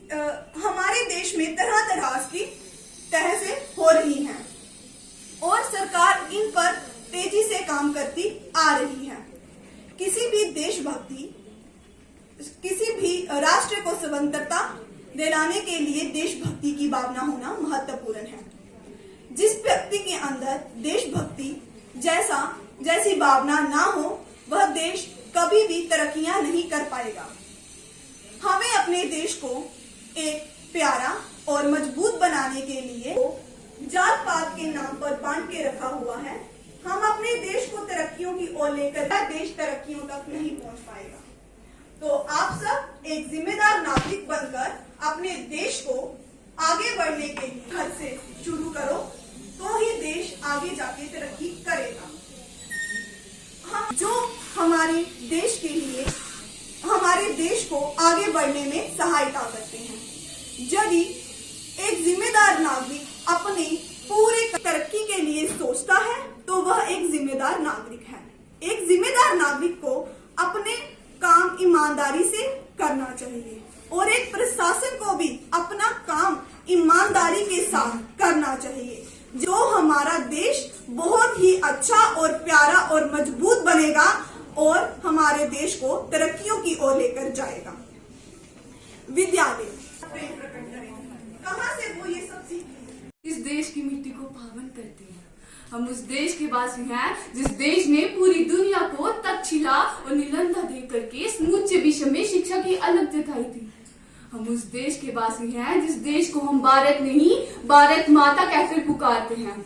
हमारे देश में तरह तरह की तहसे हो रही हैं और सरकार इन पर तेजी से काम करती आ रही है। किसी भी देशभक्ति, किसी भी राष्ट्र को स्वतंत्रता दिलाने के लिए देशभक्ति की भावना होना महत्वपूर्ण है। जिस व्यक्ति के अंदर देशभक्ति जैसी भावना ना हो, वह देश कभी भी तरक्कियां नहीं कर पाएगा। हमें अपने देश को एक प्यारा और मजबूत बनाने के लिए जात पात के नाम पर बांट के रखा हुआ है। हम अपने देश को तरक्कियों की ओर लेकर देश तरक्कियों तक नहीं पहुंच पाएगा। तो आप सब एक जिम्मेदार नागरिक बनकर अपने देश को आगे बढ़ने के लिए घर से शुरू करो, तो ही देश आगे जाके तरक्की करेगा। हम जो हमारे देश के लिए हमारे देश को आगे बढ़ने में सहायता करते हैं। यदि एक जिम्मेदार नागरिक अपने पूरे तरक्की के लिए सोचता है तो वह एक जिम्मेदार नागरिक है। एक जिम्मेदार नागरिक को अपने काम ईमानदारी से करना चाहिए और एक प्रशासन को भी अपना काम ईमानदारी के साथ करना चाहिए, जो हमारा देश बहुत ही अच्छा और प्यारा और मजबूत बनेगा और हमारे देश को तरक्कियों की ओर लेकर जाएगा। विद्यालय कहाँ से वो ये सब सीखी? इस देश की मिट्टी को पावन करते हैं। हम उस देश के वासी हैं जिस देश ने पूरी दुनिया को तक्षशिला और निलंदा दे करके समूचे विश्व में शिक्षा की अलग जताई थी। हम उस देश के वासी हैं जिस देश को हम भारत नहीं, भारत माता कहकर पुकारते हैं।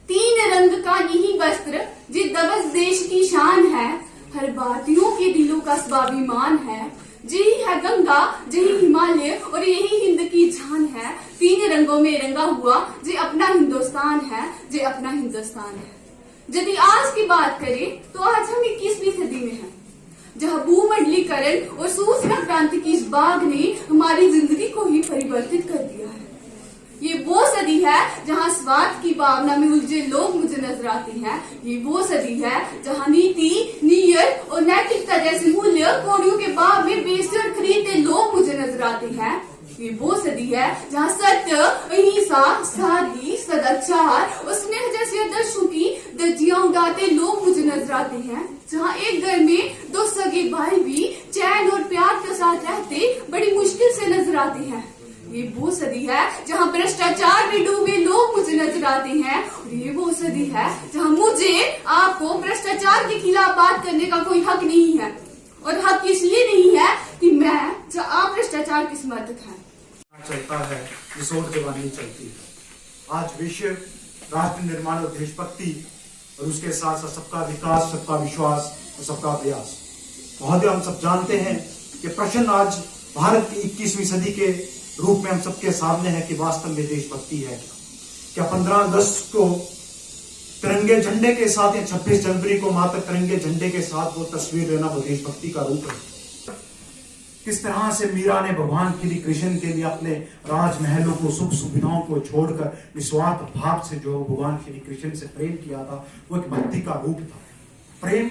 तीन रंग का यही वस्त्र जिस दबस देश की शान है, हर भारतीयों के दिलों का स्वाभिमान है। यही है गंगा, यही हिमालय और यही हिंद की जान है। तीन रंगों में रंगा हुआ जे अपना हिंदुस्तान है, जे अपना हिंदुस्तान है। यदि आज की बात करें तो आज हम 21वीं सदी में हैं, जहाँ भूमंडलीकरण और सूचना क्रांति की इस बाग ने हमारी जिंदगी को ही परिवर्तित कर दिया है। ये वो सदी है जहाँ स्वार्थ की भावना में उलझे लोग मुझे नजर आते हैं। ये वो सदी है जहाँ नीति, नीयत और नैतिकता जैसे मूल्य कौड़ियों के भाव में बेचते और खरीदते लोग मुझे नजर आते हैं। ये वो सदी है जहाँ सत्य, अहिंसा, सादगी, सदाचार और स्नेह जैसे आदर्शों की धज्जियां उड़ाते लोग मुझे नजर आते हैं। जहाँ एक घर में दो सगे भाई भी चैन और प्यार के साथ रहते बड़ी मुश्किल से नजर आते हैं। ये वो सदी है जहाँ भ्रष्टाचार में डूबे लोग मुझे नजर आते हैं। और ये वो सदी है जहाँ मुझे आपको भ्रष्टाचार के खिलाफ बात करने का कोई हक नहीं है, और हक इसलिए नहीं है कि आप भ्रष्टाचार के समर्थक हैं। चलता है जिस ओर जवानी चलती है। आज विश्व राष्ट्र निर्माण और देशभक्ति और उसके साथ साथ सबका विकास, सबका विश्वास और सबका प्रयास। महोदय, हम सब जानते हैं कि प्रश्न आज भारत की 21वीं सदी के रूप में हम सबके सामने है कि वास्तव में देशभक्ति है क्या? 15 अगस्त को तिरंगे झंडे के साथ या 26 जनवरी को मात्र तिरंगे झंडे के साथ वो तस्वीर लेना वो देशभक्ति का रूप है। किस तरह से मीरा ने भगवान श्री कृष्ण के लिए अपने राजमहलों को, सुख सुविधाओं को छोड़कर निस्वार्थ भाव से जो भगवान श्री कृष्ण से प्रेम किया था, वो एक भक्ति का रूप था। प्रेम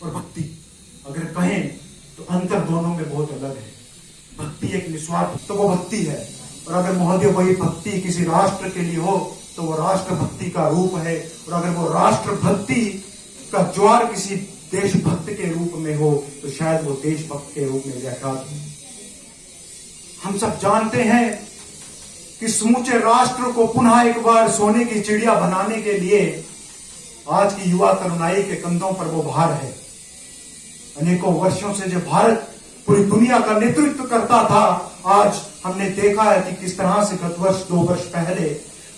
और भक्ति अगर कहें तो अंतर दोनों में बहुत अलग है। भक्ति एक निस्वार्थ तो वो भक्ति है, और अगर महोदय वही भक्ति किसी राष्ट्र के लिए हो तो वो राष्ट्र भक्ति का रूप है। और अगर वो राष्ट्र भक्ति का ज्वार किसी देशभक्त के रूप में हो तो शायद वो देशभक्त के रूप में व्याख्यात हो। हम सब जानते हैं कि समूचे राष्ट्र को पुनः एक बार सोने की चिड़िया बनाने के लिए आज की युवा तरुणाई के कंधों पर वो भार है। अनेकों वर्षों से जो भारत पूरी दुनिया का नेतृत्व करता था, आज हमने देखा है कि किस तरह से गत वर्ष 2 वर्ष पहले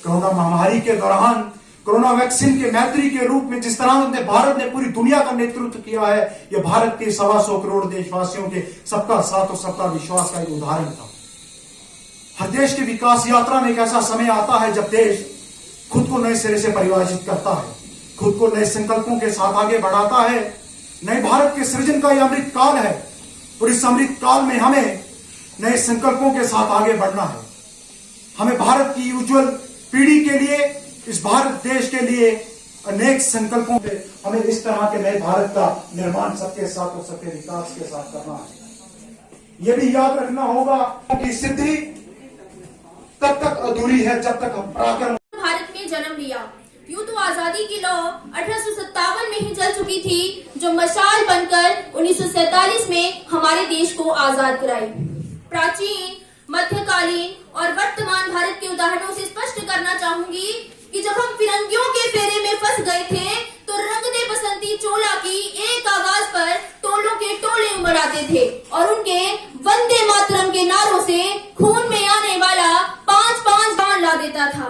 कोरोना महामारी के दौरान कोरोना वैक्सीन के मैत्री के रूप में जिस तरह से भारत ने पूरी दुनिया का नेतृत्व किया है, यह भारत के 125 करोड़ देशवासियों के सबका साथ और सबका विश्वास का एक उदाहरण था। हर देश की विकास यात्रा में एक ऐसा समय आता है जब देश खुद को नए सिरे से परिभाषित करता है, खुद को नए संकल्पों के साथ आगे बढ़ाता है। नए भारत के सृजन का यह अमृत काल है और इस अमृत काल में हमें नए संकल्पों के साथ आगे बढ़ना है। हमें भारत की उज्जवल पीढ़ी के लिए, इस भारत देश के लिए अनेक संकल्पों पे हमें इस तरह के नए भारत का निर्माण सबके साथ और सबके विकास के साथ करना है। ये भी याद रखना होगा कि सिद्धि तब तक अधूरी है जब तक हम पराक्रम। भारत में जन्म लिया। यूं तो आजादी की लौ 1857 में ही जल चुकी थी, जो मशाल बनकर 1947 में हमारे देश को आजाद कराई। प्राचीन, मध्यकालीन और वर्तमान भारत के उदाहरणों से स्पष्ट करना चाहूंगी कि जब हम फिरंगियों के फेरे में फंस गए थे तो रंग दे बसंती चोला की एक आवाज पर टोलों के टोले उमड़ आते थे और उनके वंदे मातरम के नारों से खून में आने वाला 5-5 बाण ला देता था।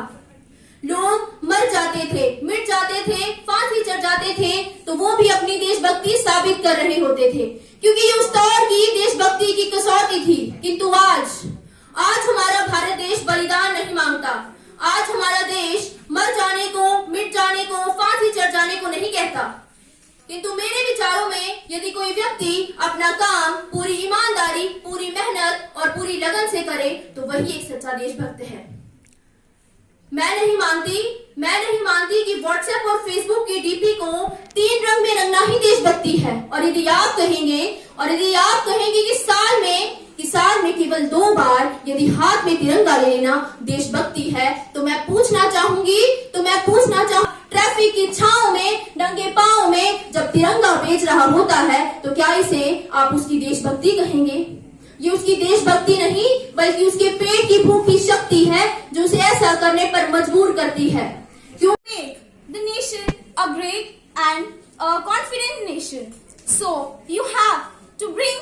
लोग मर जाते थे, मिट जाते थे, फांसी चढ़ जाते थे, तो वो भी अपनी देशभक्ति साबित कर रहे होते थे, क्योंकि ये उस दौर की देशभक्ति की कसौटी थी। किंतु आज हमारा भारत देश बलिदान नहीं मांगता। आज हमारा देश मर जाने को, मिट जाने को, फांसी चढ़ जाने को नहीं कहता। किंतु मेरे विचारों में यदि कोई व्यक्ति अपना काम पूरी ईमानदारी, पूरी मेहनत और पूरी लगन से करे तो वही एक सच्चा देशभक्त है। मैं नहीं मानती कि व्हाट्सएप और फेसबुक के डीपी को 3 रंग में रंगना ही देशभक्ति है। और यदि आप कहेंगे कि साल में केवल 2 बार यदि हाथ में तिरंगा ले लेना देशभक्ति है, तो मैं पूछना चाहूंगी ट्रैफिक की छांव में, नंगे पांव में जब तिरंगा बेच रहा होता है तो क्या इसे आप उसकी देशभक्ति कहेंगे? ये उसकी देशभक्ति नहीं बल्कि उसके पेट की भूख की शक्ति है जो उसे ऐसा करने पर मजबूर करती है। क्यों? The nation a great and a confident nation. So you have to bring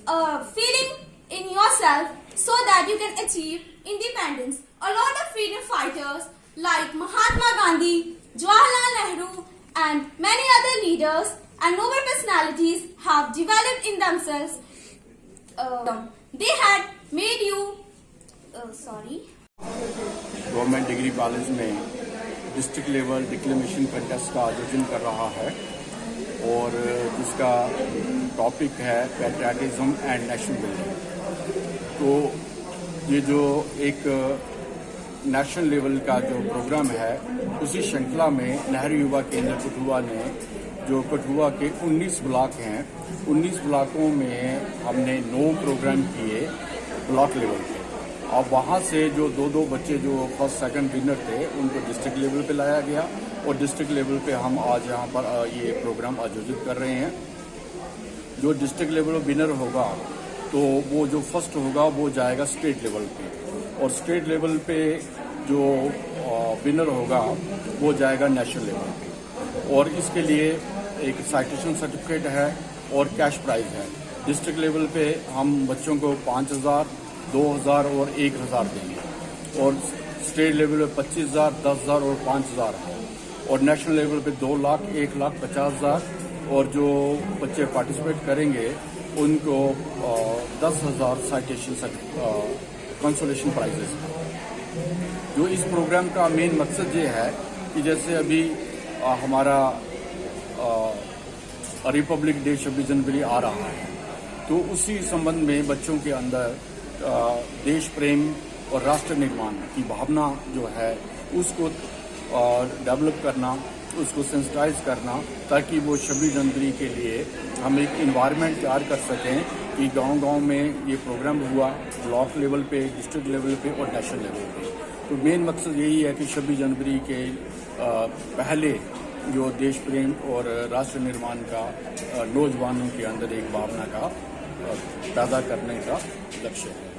a feeling in yourself so that you can achieve independence. A lot of freedom fighters like Mahatma Gandhi, Jawaharlal Nehru and many other leaders and noble personalities have developed in themselves. They had made you government degree college में district level डिक्लेमेशन contest का आयोजन कर रहा है और जिसका topic है patriotism and national building. तो ये जो एक नेशनल लेवल का जो प्रोग्राम है उसी श्रृंखला में नेहरू युवा केंद्र कठुआ ने जो कठुआ के 19 ब्लॉक हैं, 19 ब्लॉकों में हमने 9 प्रोग्राम किए ब्लॉक लेवल पे। और वहाँ से जो 2 बच्चे जो फर्स्ट सेकंड विनर थे उनको डिस्ट्रिक्ट लेवल पे लाया गया और डिस्ट्रिक्ट लेवल पे हम आज यहाँ पर ये प्रोग्राम आयोजित कर रहे हैं। जो डिस्ट्रिक्ट लेवल विनर होगा तो वो जो फर्स्ट होगा वो जाएगा स्टेट लेवल पे और स्टेट लेवल पे जो विनर होगा वो जाएगा नेशनल लेवल पे। और इसके लिए एक साइटेशन सर्टिफिकेट है और कैश प्राइज है। डिस्ट्रिक्ट लेवल पे हम बच्चों को 5,000, 2,000 और 1,000 देंगे और स्टेट लेवल पे 25,000, 10,000 और 5,000 है और नेशनल लेवल पे 2 लाख, 1,50,000 और जो बच्चे पार्टिसिपेट करेंगे उनको 10,000 साइटेशन कंसोलेशन प्राइजेस। जो इस प्रोग्राम का मेन मकसद ये है कि जैसे अभी हमारा रिपब्लिक डे 26 जनवरी आ रहा है तो उसी संबंध में बच्चों के अंदर देश प्रेम और राष्ट्र निर्माण की भावना जो है उसको डेवलप करना, उसको सेंसिटाइज करना ताकि वो 26 जनवरी के लिए हम एक इन्वायरमेंट तैयार कर सकें कि गांव-गांव में ये प्रोग्राम हुआ ब्लॉक लेवल पे, डिस्ट्रिक्ट लेवल पे और नेशनल लेवल पे। तो मेन मकसद यही है कि 26 जनवरी के पहले जो देश प्रेम और राष्ट्र निर्माण का नौजवानों के अंदर एक भावना का पैदा करने का लक्ष्य है।